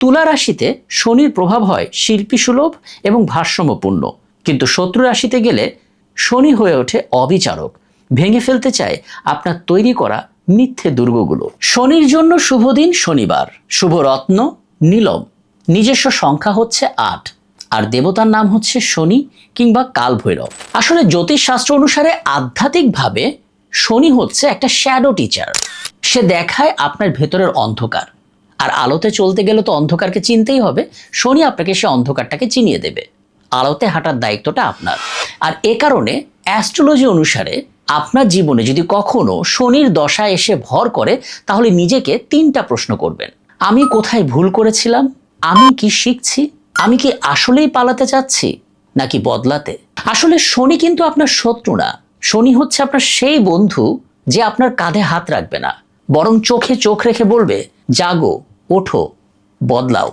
তুলা রাশিতে শনির প্রভাব হয় শিল্পী সুলভ এবং ভারসাম্যপূর্ণ, কিন্তু শত্রু রাশিতে গেলে শনি হয়ে ওঠে অবিচারক, ভেঙে ফেলতে চায় আপনার তৈরি করা মিথ্যে দুর্গগুলো। শনির জন্য শুভ দিন শনিবার, শুভ রত্ন নীলম, নিজস্ব সংখ্যা হচ্ছে 8, আর দেবতার নাম হচ্ছে শনি কিংবা কালভৈরব। আসলে জ্যোতিষশাস্ত্র অনুসারে আধ্যাত্মিকভাবে শনি হচ্ছে একটা শ্যাডো টিচার। সে দেখায় আপনার ভেতরের অন্ধকার, আর আলোতে চলতে গেলে তো অন্ধকারকে চিনতেই হবে। শনি আপনাকে সে অন্ধকারটাকে চিনিয়ে দেবে। আলোতে হাঁটার দায়িত্বটা আপনার। আর এ কারণে অ্যাস্ট্রোলজি অনুসারে আপনার জীবনে যদি কখনো শনির দশা এসে ভর করে, তাহলে নিজেকে 3টা প্রশ্ন করবেন। আমি কোথায় ভুল করেছিলাম? আমি কি শিখছি? আমি কি আসলেই পালাতে চাচ্ছি নাকি বদলাতে? আসলে শনি কিন্তু আপনার শত্রু না। শনি হচ্ছে আপনার সেই বন্ধু যে আপনার কাঁধে হাত রাখবে না, বরং চোখে চোখ রেখে বলবে, জাগো, ওঠো, বদলাও।